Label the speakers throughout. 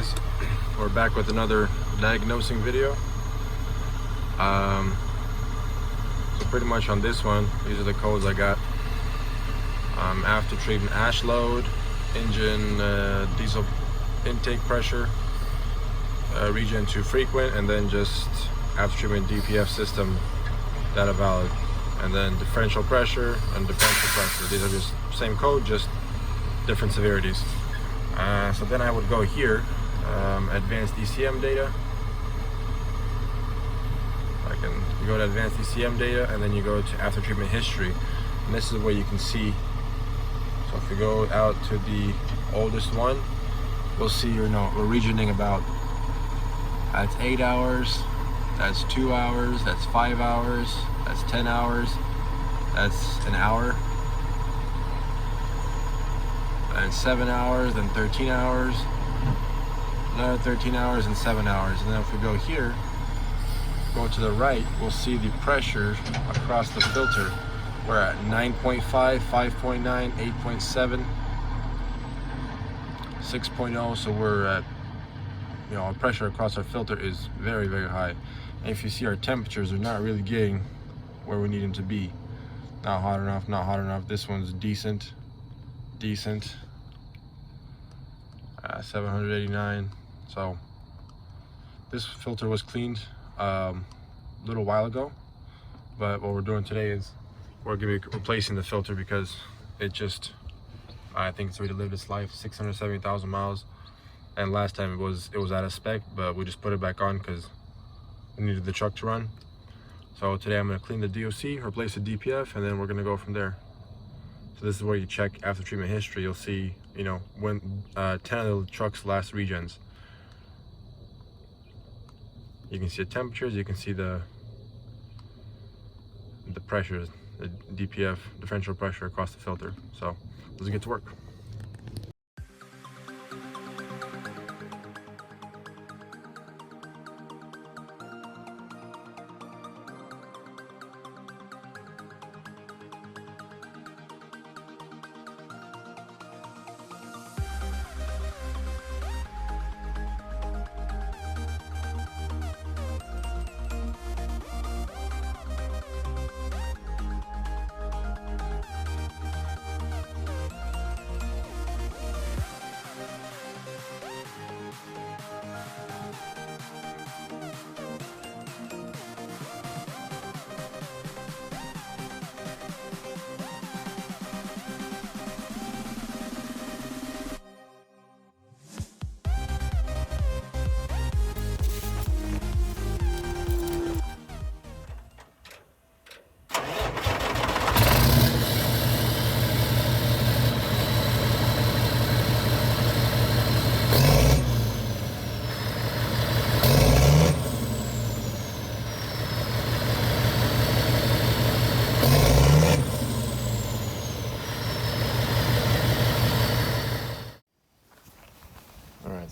Speaker 1: guys? We're back with another diagnosing video. So pretty much on this one, these are the codes I got. After treatment ash load, engine diesel intake pressure, regen too frequent, and then just after treatment DPF system data valid, and then differential pressure and differential pressure. These are just same code, just different severities. So then I would go here, advanced ECM data. You go to advanced ECM data, and then you go to after treatment history, and this is where you can see. So if you go out to the oldest one, we'll see we're regening about, that's 8 hours, that's 2 hours, that's 5 hours, that's 10 hours, that's an hour, and 7 hours, then 13 hours, another 13 hours, and 7 hours. And then if we go here, go to the right, we'll see the pressure across the filter. We're at 9.5, 5.9, 8.7, 6.0. So we're at, our pressure across our filter is very, very high. And if you see our temperatures, are not really getting where we need them to be. Not hot enough, not hot enough. This one's decent. 789. So this filter was cleaned a little while ago, but what we're doing today is we're gonna be replacing the filter because it just, I think it's already lived its life, 670,000 miles, and last time it was out of spec, but we just put it back on because we needed the truck to run. So today I'm going to clean the DOC, replace the DPF, and then we're going to go from there. So this is where you check after treatment history. You'll see, when 10 of the truck's last regens. You can see the temperatures, you can see the pressures, the DPF, differential pressure across the filter. So let's get to work.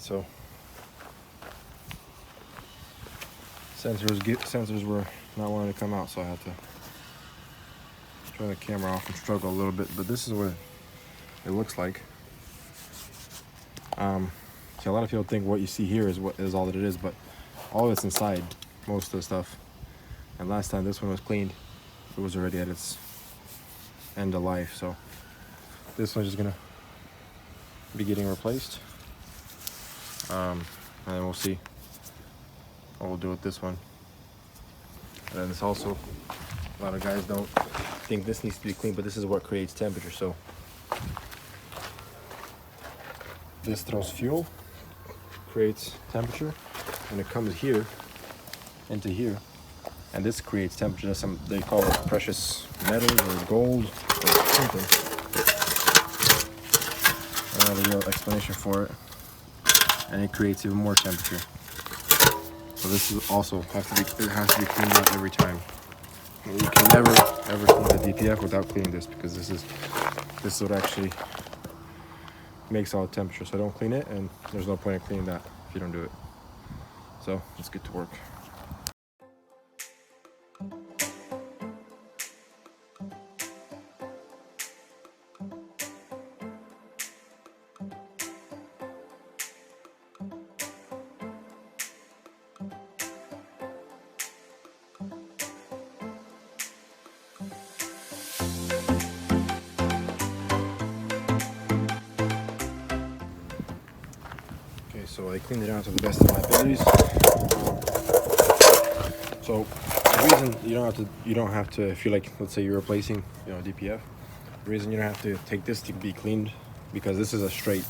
Speaker 1: So sensors were not wanting to come out, so I had to turn the camera off and struggle a little bit, but this is what it looks like. So a lot of people think what you see here is all that it is, but all of it's inside, most of the stuff. And last time this one was cleaned, it was already at its end of life, so this one's just gonna be getting replaced. And then we'll see what we'll do with this one. And then it's also, a lot of guys don't think this needs to be clean, but this is what creates temperature. So this throws fuel, creates temperature, and it comes here into here, and this creates temperature. That's they call it precious metals or gold or something. I don't have a real explanation for it. And it creates even more temperature. So this is also has to be cleaned out every time. You can never ever clean the DPF without cleaning this, because this is what actually makes all the temperature. So don't clean it, and there's no point in cleaning that if you don't do it. So let's get to work. so I cleaned it out to the best of my abilities. So the reason you don't have to if you like, let's say you're replacing, you know, DPF, the reason you don't have to take this to be cleaned, because this is a straight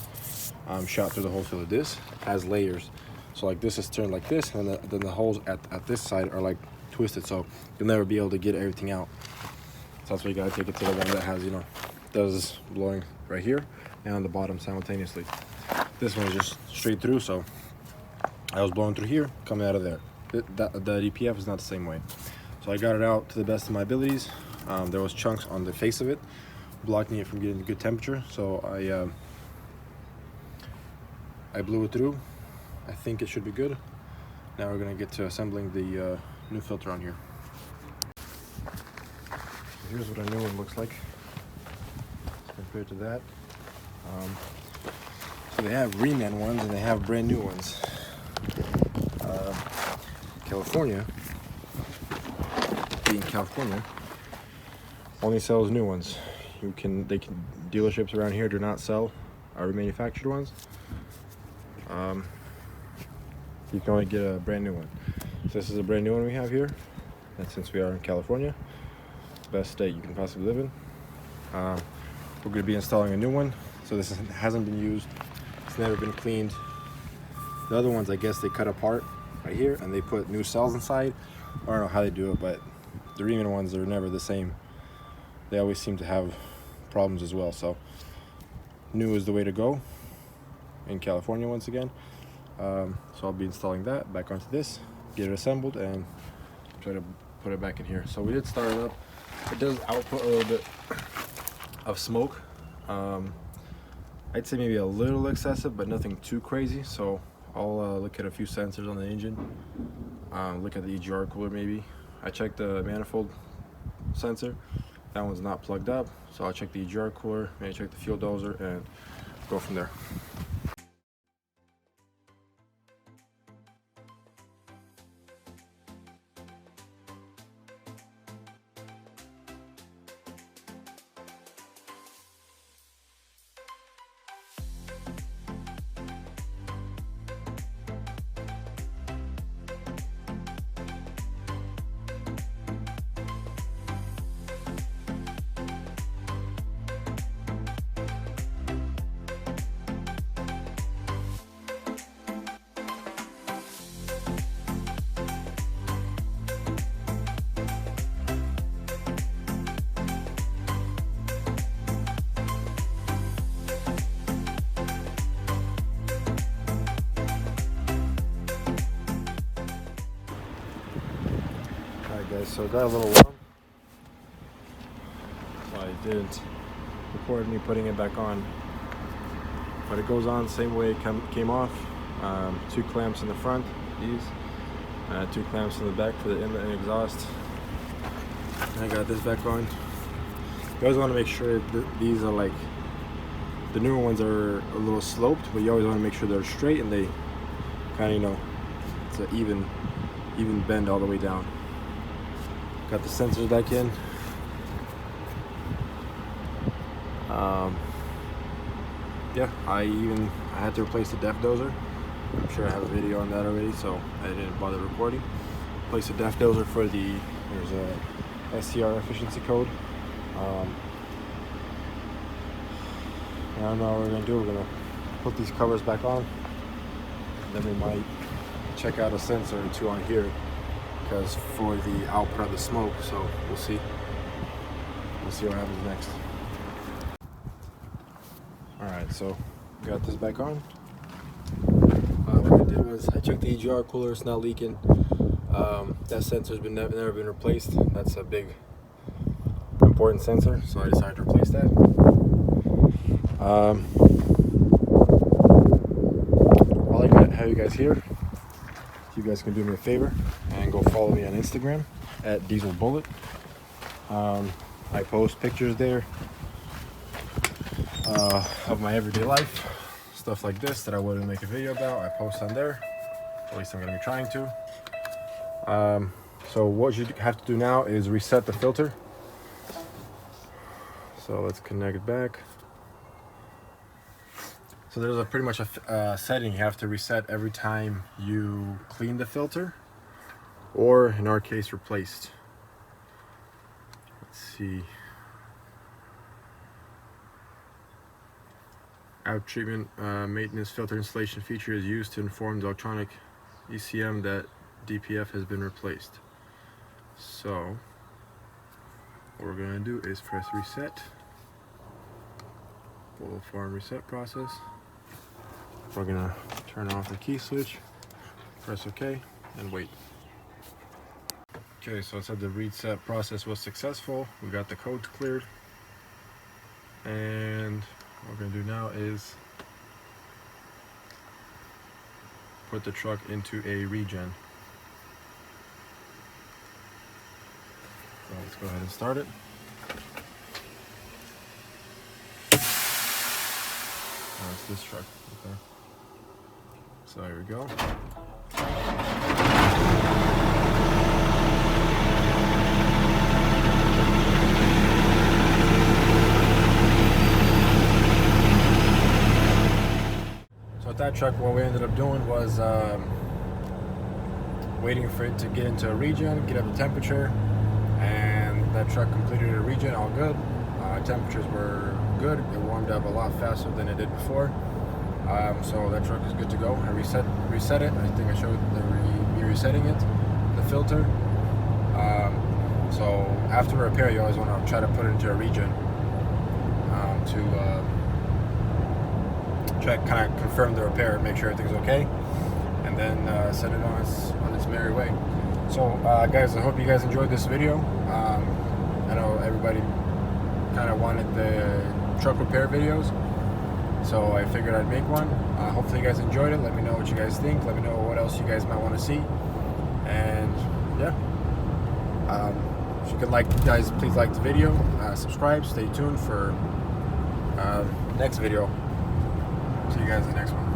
Speaker 1: shot through the whole filter. This has layers, so like this is turned like this, and then the holes at this side are like twisted, so you'll never be able to get everything out. So that's why you gotta take it to the one that has, you know, does blowing right here and on the bottom simultaneously. This one is just straight through, so I was blowing through here, coming out of there. The DPF is not the same way. So I got it out to the best of my abilities. There was chunks on the face of it, blocking it from getting a good temperature, so I blew it through. I think it should be good. Now we're gonna get to assembling the new filter on here. Here's what a new one looks like compared to that. So they have reman ones and they have brand new ones. California, being California, only sells new ones. Dealerships around here do not sell our remanufactured ones. You can only get a brand new one. So this is a brand new one we have here, and since we are in California, best state you can possibly live in, we're going to be installing a new one. So this hasn't been used, it's never been cleaned. The other ones, I guess they cut apart right here and they put new cells inside. I don't know how they do it, but the reman ones are never the same. They always seem to have problems as well. So new is the way to go in California once again. So I'll be installing that back onto this, get it assembled, and try to put it back in here. So we did start it up. It does output a little bit of smoke. I'd say maybe a little excessive, but nothing too crazy. So I'll look at a few sensors on the engine, look at the EGR cooler maybe. I checked the manifold sensor, that one's not plugged up, so I'll check the EGR cooler, maybe check the fuel doser, and go from there. Guys, so it got a little warm, so I didn't record me putting it back on, but it goes on the same way it came off. 2 clamps in the front, these, 2 clamps in the back for the inlet and exhaust. And I got this back on. You always want to make sure that these are like, the newer ones are a little sloped, but you always want to make sure they're straight and they kind of, you know, it's an even bend all the way down. Got the sensors back in. Yeah, I had to replace the depth doser. I'm sure I have a video on that already, so I didn't bother recording. Replace the depth doser for there's a SCR efficiency code. I don't know what we're gonna do. We're gonna put these covers back on, then we might check out a sensor or 2 on here, because for the output of the smoke. So we'll see what happens next. All right, so got this back on. What I did was I checked the EGR cooler, it's not leaking. That sensor's never been replaced. That's a big important sensor, so I decided to replace that. I'll have you guys here. If you guys can do me a favor and go follow me on Instagram at @dieselbullet. I post pictures there of my everyday life, stuff like this that I wouldn't make a video about. I post on there, at least I'm going to be trying to. So what you have to do now is reset the filter. So let's connect it back. So there's pretty much a setting you have to reset every time you clean the filter, or in our case, replaced. Let's see. Out treatment maintenance filter installation feature is used to inform the electronic ECM that DPF has been replaced. So what we're going to do is press reset. Full form reset process. We're going to turn off the key switch, press OK, and wait. Okay, so it said the reset process was successful. We got the codes cleared. And what we're going to do now is put the truck into a regen. So let's go ahead and start it. Oh, it's this truck. Okay. So here we go. So with that truck, what we ended up doing was waiting for it to get into a regen, get up the temperature, and that truck completed a regen, all good. Temperatures were good. It warmed up a lot faster than it did before. So that truck is good to go. I reset it. I think I showed me resetting it, the filter. So after repair, you always want to try to put it into a regen to try to kind of confirm the repair, make sure everything's okay, and then send it on its merry way. So guys, I hope you guys enjoyed this video. I know everybody kind of wanted the truck repair videos, so I figured I'd make one. Hopefully you guys enjoyed it. Let me know what you guys think. Let me know what else you guys might want to see. And yeah, if you could like, guys, please like the video, subscribe, stay tuned for next video. See you guys in the next one.